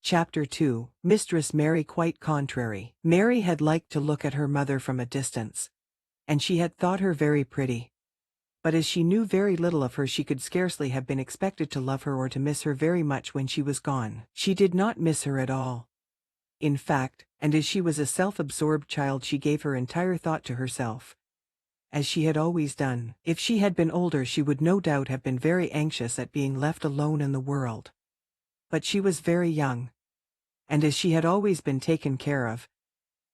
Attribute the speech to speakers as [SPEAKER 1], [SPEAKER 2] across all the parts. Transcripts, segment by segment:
[SPEAKER 1] Chapter 2, Mistress Mary Quite Contrary. Mary had liked to look at her mother from a distance, and she had thought her very pretty. But as she knew very little of her, she could scarcely have been expected to love her or to miss her very much when she was gone. She did not miss her at all. In fact, and as she was a self-absorbed child, she gave her entire thought to herself, as she had always done. If she had been older, she would no doubt have been very anxious at being left alone in the world. But she was very young, and as she had always been taken care of,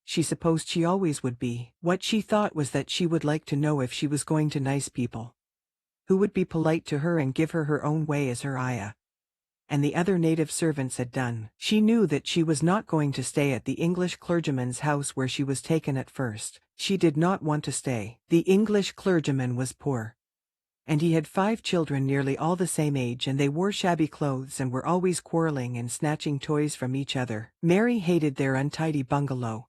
[SPEAKER 1] she supposed she always would be. What she thought was that she would like to know if she was going to nice people, who would be polite to her and give her her own way as her ayah and the other native servants had done. She knew that she was not going to stay at the English clergyman's house where she was taken at first. She did not want to stay. The English clergyman was poor, and he had 5 children nearly all the same age, and they wore shabby clothes and were always quarreling and snatching toys from each other. Mary hated their untidy bungalow,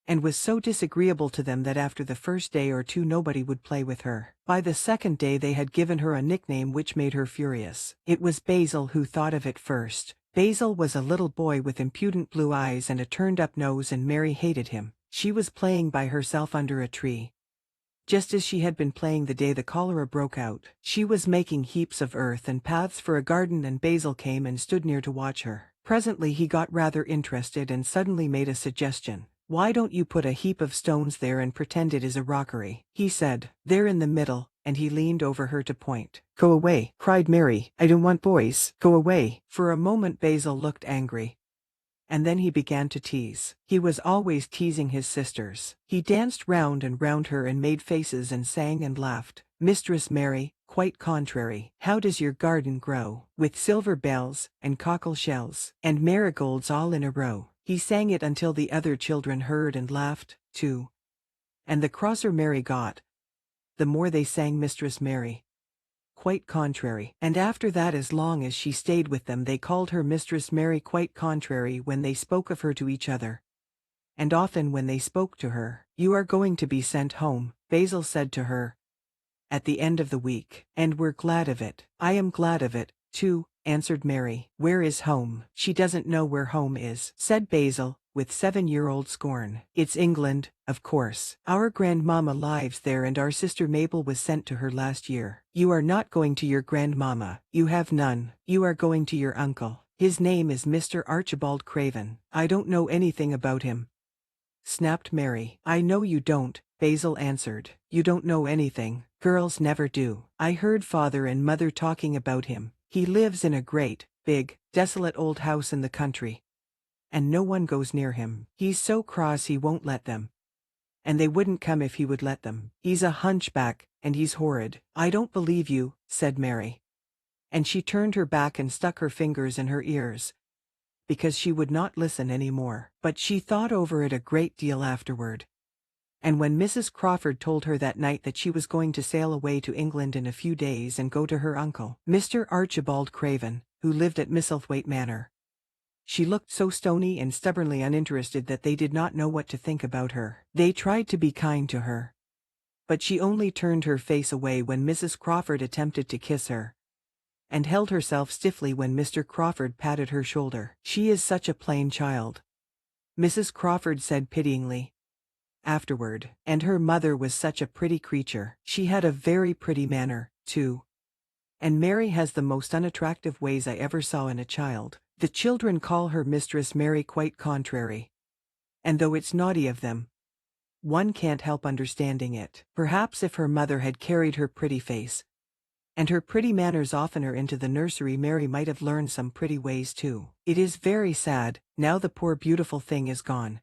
[SPEAKER 1] and was so disagreeable to them that after the first day or two nobody would play with her. By the second day they had given her a nickname which made her furious. It was Basil who thought of it first. Basil was a little boy with impudent blue eyes and a turned-up nose, and Mary hated him. She was playing by herself under a tree, just as she had been playing the day the cholera broke out. She was making heaps of earth and paths for a garden, and Basil came and stood near to watch her. Presently he got rather interested and suddenly made a suggestion. "Why don't you put a heap of stones there and pretend it is a rockery?" he said. "There in the middle," and he leaned over her to point. "Go away," cried Mary. "I don't want boys. Go away." For a moment Basil looked angry, and then he began to tease. He was always teasing his sisters. He danced round and round her and made faces and sang and laughed. "Mistress Mary, quite contrary. How does your garden grow? With silver bells, and cockle shells, and marigolds all in a row." He sang it until the other children heard and laughed, too. And the crosser Mary got, the more they sang Mistress Mary Quite Contrary. And after that, as long as she stayed with them, they called her Mistress Mary Quite Contrary when they spoke of her to each other, and often when they spoke to her. "You are going to be sent home," Basil said to her at the end of the week. "And we're glad of it." "I am glad of it, too," answered Mary. "Where is home?" "She doesn't know where home is," said Basil, with 7-year-old scorn. "It's England, of course. Our grandmamma lives there, and our sister Mabel was sent to her last year." "You are not going to your grandmamma. You have none. You are going to your uncle. His name is Mr. Archibald Craven." "I don't know anything about him," snapped Mary. "I know you don't," Basil answered. "You don't know anything. Girls never do. I heard father and mother talking about him. He lives in a great, big, desolate old house in the country, and no one goes near him. He's so cross he won't let them, and they wouldn't come if he would let them. He's a hunchback, and he's horrid." "I don't believe you," said Mary, and she turned her back and stuck her fingers in her ears, because she would not listen any more. But she thought over it a great deal afterward, and when Mrs. Crawford told her that night that she was going to sail away to England in a few days and go to her uncle, Mr. Archibald Craven, who lived at Misselthwaite Manor, she looked so stony and stubbornly uninterested that they did not know what to think about her. They tried to be kind to her, but she only turned her face away when Mrs. Crawford attempted to kiss her, and held herself stiffly when Mr. Crawford patted her shoulder. "She is such a plain child," Mrs. Crawford said pityingly afterward. "And her mother was such a pretty creature. She had a very pretty manner, too. And Mary has the most unattractive ways I ever saw in a child." The children call her Mistress Mary Quite Contrary, and though it's naughty of them, one can't help understanding it. Perhaps if her mother had carried her pretty face and her pretty manners oftener into the nursery, Mary might have learned some pretty ways too. It is very sad, now the poor beautiful thing is gone,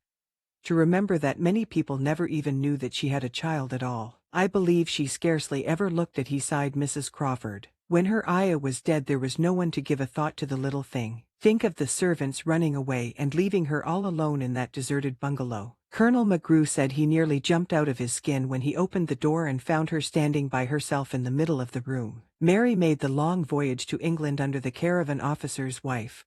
[SPEAKER 1] to remember that many people never even knew that she had a child at all. "I believe she scarcely ever looked at," he sighed Mrs. Crawford. "When her ayah was dead there was no one to give a thought to the little thing. Think of the servants running away and leaving her all alone in that deserted bungalow." Colonel McGrew said he nearly jumped out of his skin when he opened the door and found her standing by herself in the middle of the room. Mary made the long voyage to England under the care of an officer's wife,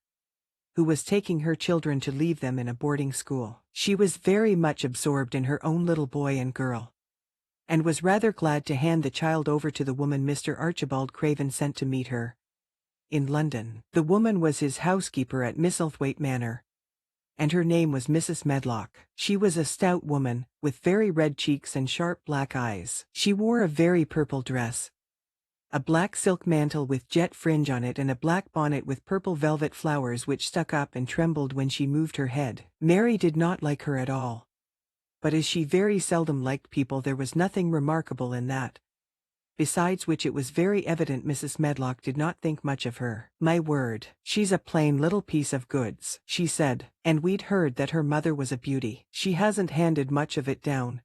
[SPEAKER 1] who was taking her children to leave them in a boarding school. She was very much absorbed in her own little boy and girl, and was rather glad to hand the child over to the woman Mr. Archibald Craven sent to meet her, in London. The woman was his housekeeper at Misselthwaite Manor, and her name was Mrs. Medlock. She was a stout woman, with very red cheeks and sharp black eyes. She wore a very purple dress, a black silk mantle with jet fringe on it, and a black bonnet with purple velvet flowers which stuck up and trembled when she moved her head. Mary did not like her at all. But as she very seldom liked people, there was nothing remarkable in that. Besides which, it was very evident Mrs. Medlock did not think much of her. "My word, she's a plain little piece of goods," she said, "and we'd heard that her mother was a beauty. She hasn't handed much of it down,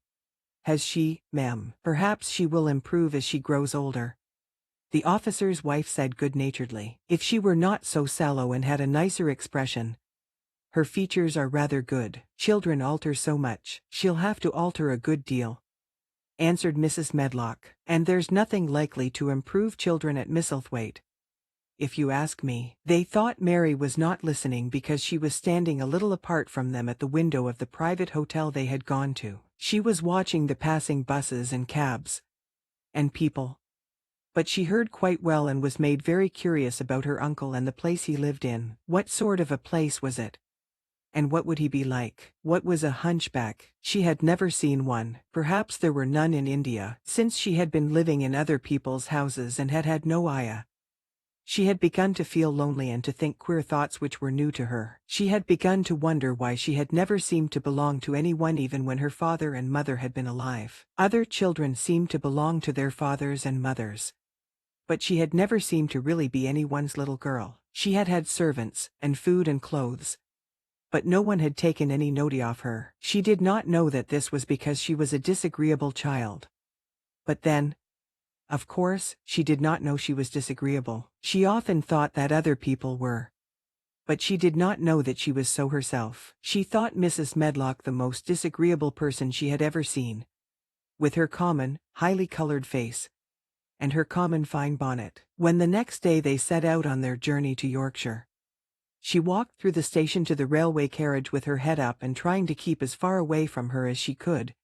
[SPEAKER 1] has she, ma'am? Perhaps she will improve as she grows older," the officer's wife said good-naturedly. "If she were not so sallow and had a nicer expression. Her features are rather good. Children alter so much. She'll have to alter a good deal," answered Mrs. Medlock. "And there's nothing likely to improve children at Misselthwaite, if you ask me." They thought Mary was not listening because she was standing a little apart from them at the window of the private hotel they had gone to. She was watching the passing buses and cabs and people. But she heard quite well and was made very curious about her uncle and the place he lived in. What sort of a place was it? And what would he be like? What was a hunchback? She had never seen one. Perhaps there were none in India, since she had been living in other people's houses and had had no ayah. She had begun to feel lonely and to think queer thoughts which were new to her. She had begun to wonder why she had never seemed to belong to anyone, even when her father and mother had been alive. Other children seemed to belong to their fathers and mothers, but she had never seemed to really be anyone's little girl. She had had servants, and food and clothes, but no one had taken any notice of her. She did not know that this was because she was a disagreeable child. But then, of course, she did not know she was disagreeable. She often thought that other people were, but she did not know that she was so herself. She thought Mrs. Medlock the most disagreeable person she had ever seen, with her common, highly colored face, and her common fine bonnet. When the next day they set out on their journey to Yorkshire, she walked through the station to the railway carriage with her head up and trying to keep as far away from her as she could,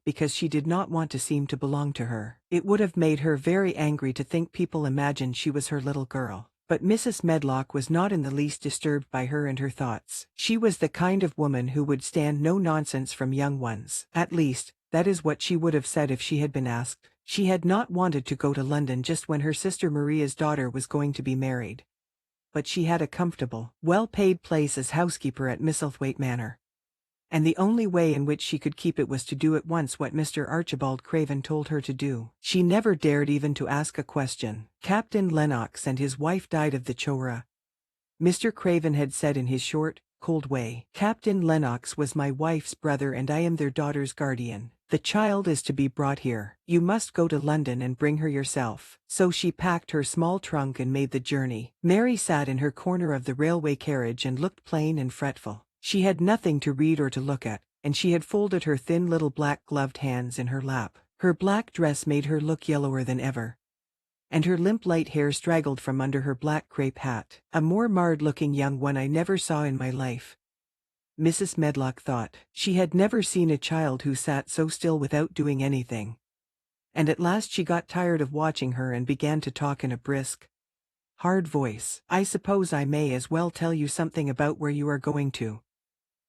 [SPEAKER 1] because she did not want to seem to belong to her. It would have made her very angry to think people imagined she was her little girl. But Mrs. Medlock was not in the least disturbed by her and her thoughts. She was the kind of woman who would stand no nonsense from young ones. At least, that is what she would have said if she had been asked. She had not wanted to go to London just when her sister Maria's daughter was going to be married, but she had a comfortable, well-paid place as housekeeper at Misselthwaite Manor, and the only way in which she could keep it was to do at once what Mr. Archibald Craven told her to do. She never dared even to ask a question. Captain Lennox and his wife died of the chora, Mr. Craven had said in his short, cold way. "Captain Lennox was my wife's brother and I am their daughter's guardian. The child is to be brought here. You must go to London and bring her yourself." So she packed her small trunk and made the journey. Mary sat in her corner of the railway carriage and looked plain and fretful. She had nothing to read or to look at, and she had folded her thin little black gloved hands in her lap. Her black dress made her look yellower than ever, and her limp light hair straggled from under her black crape hat. "A more marred-looking young one I never saw in my life," Mrs. Medlock thought. She had never seen a child who sat so still without doing anything. And at last she got tired of watching her and began to talk in a brisk, hard voice. "I suppose I may as well tell you something about where you are going to,"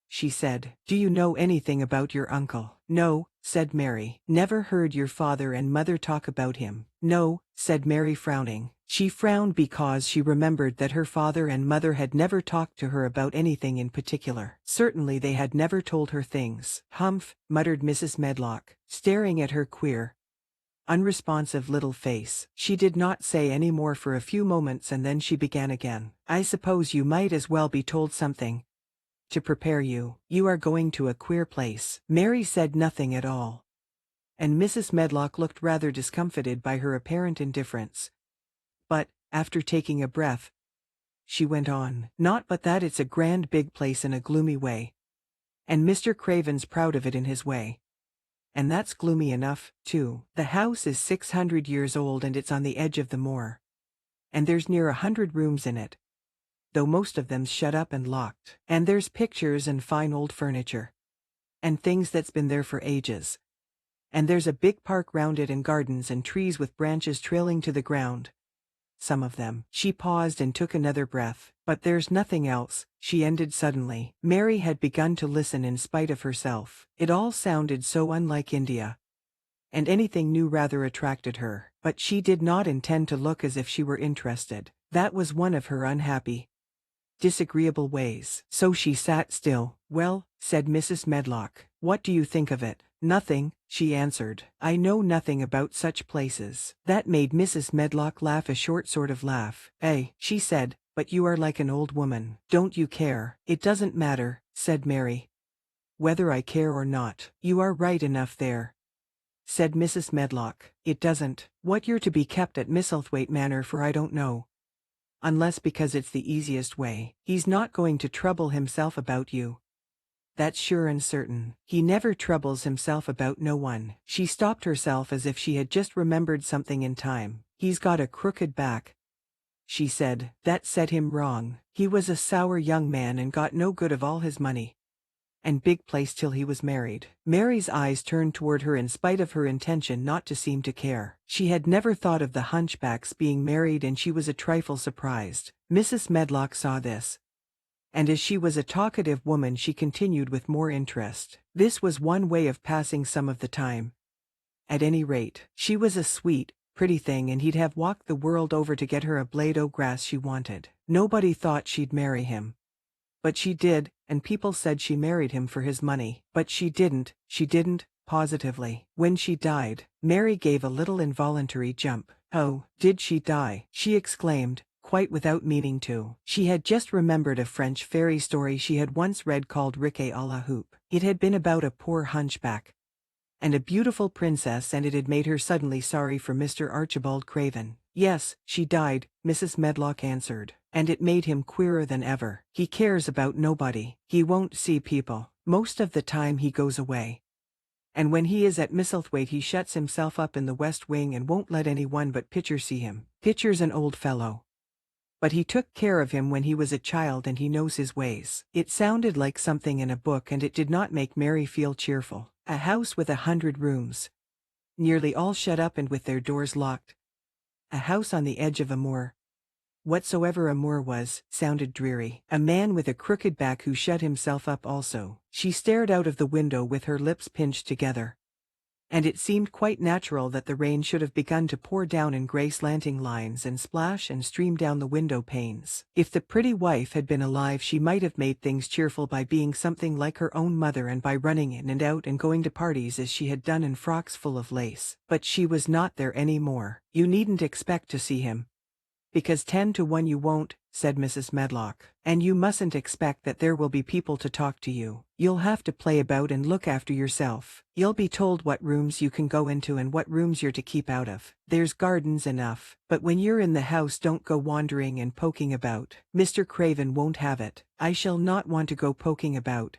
[SPEAKER 1] she said. "Do you know anything about your uncle?" "No," said Mary. "Never heard your father and mother talk about him?" "No," said Mary, frowning. She frowned because she remembered that her father and mother had never talked to her about anything in particular. Certainly they had never told her things. "Humph," muttered Mrs. Medlock, staring at her queer, unresponsive little face. She did not say any more for a few moments and then she began again. "I suppose you might as well be told something to prepare you. You are going to a queer place." Mary said nothing at all, and Mrs. Medlock looked rather discomfited by her apparent indifference. But, after taking a breath, she went on. "Not but that it's a grand big place in a gloomy way, and Mr. Craven's proud of it in his way. And that's gloomy enough, too. The house is 600 years old and it's on the edge of the moor, and there's near 100 rooms in it, though most of them's shut up and locked. And there's pictures and fine old furniture, and things that's been there for ages. And there's a big park round it and gardens and trees with branches trailing to the ground. some of them. She paused and took another breath. But there's nothing else, she ended suddenly. Mary had begun to listen in spite of herself. It all sounded so unlike India, and anything new rather attracted her. But she did not intend to look as if she were interested. That was one of her unhappy, disagreeable ways. So she sat still. "Well," said Mrs. Medlock, "what do you think of it?" "Nothing," she answered. "I know nothing about such places." That made Mrs. Medlock laugh, a short sort of laugh. She said, "but you are like an old woman. Don't you care?" "It doesn't matter," said Mary, "whether I care or not." "You are right enough there," said Mrs. Medlock. "It doesn't. What you're to be kept at Misselthwaite Manor for I don't know. Unless because it's the easiest way. He's not going to trouble himself about you. That's sure and certain. He never troubles himself about no one." She stopped herself as if she had just remembered something in time. "He's got a crooked back," she said. "That set him wrong. He was a sour young man and got no good of all his money and big place till he was married." Mary's eyes turned toward her in spite of her intention not to seem to care. She had never thought of the hunchbacks being married and she was a trifle surprised. Mrs. Medlock saw this, and as she was a talkative woman she continued with more interest. This was one way of passing some of the time. At any rate, she was a sweet, pretty thing and he'd have walked the world over to get her a blade o' grass she wanted. Nobody thought she'd marry him. But she did, and people said she married him for his money. But she didn't, positively. When she died, Mary gave a little involuntary jump. "Oh, did she die?" she exclaimed, quite without meaning to. She had just remembered a French fairy story she had once read called Riquet à la Houppe. It had been about a poor hunchback and a beautiful princess, and it had made her suddenly sorry for Mr. Archibald Craven. "Yes, she died," Mrs. Medlock answered, "and it made him queerer than ever. He cares about nobody. He won't see people. Most of the time he goes away. And when he is at Misselthwaite he shuts himself up in the west wing and won't let anyone but Pitcher see him. Pitcher's an old fellow, but he took care of him when he was a child and he knows his ways." It sounded like something in a book and it did not make Mary feel cheerful. A house with 100 rooms, nearly all shut up and with their doors locked. A house on the edge of a moor. Whatsoever a moor was, sounded dreary. A man with a crooked back who shut himself up also. She stared out of the window with her lips pinched together. And it seemed quite natural that the rain should have begun to pour down in gray slanting lines and splash and stream down the window panes. If the pretty wife had been alive she might have made things cheerful by being something like her own mother and by running in and out and going to parties as she had done in frocks full of lace. But she was not there any more. "You needn't expect to see him, because 10 to 1 you won't," said Mrs. Medlock. "And you mustn't expect that there will be people to talk to you. You'll have to play about and look after yourself. You'll be told what rooms you can go into and what rooms you're to keep out of. There's gardens enough, but when you're in the house don't go wandering and poking about. Mr. Craven won't have it." "I shall not want to go poking about,"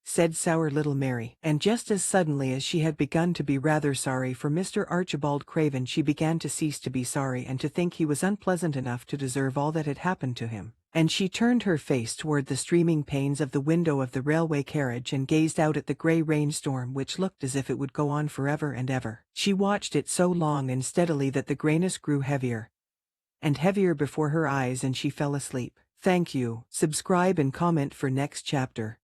[SPEAKER 1] said sour little Mary. And just as suddenly as she had begun to be rather sorry for Mr. Archibald Craven she began to cease to be sorry and to think he was unpleasant enough to deserve all that had happened to him. And she turned her face toward the streaming panes of the window of the railway carriage and gazed out at the grey rainstorm which looked as if it would go on forever and ever. She watched it so long and steadily that the greyness grew heavier and heavier before her eyes and she fell asleep. Thank you. Subscribe and comment for next chapter.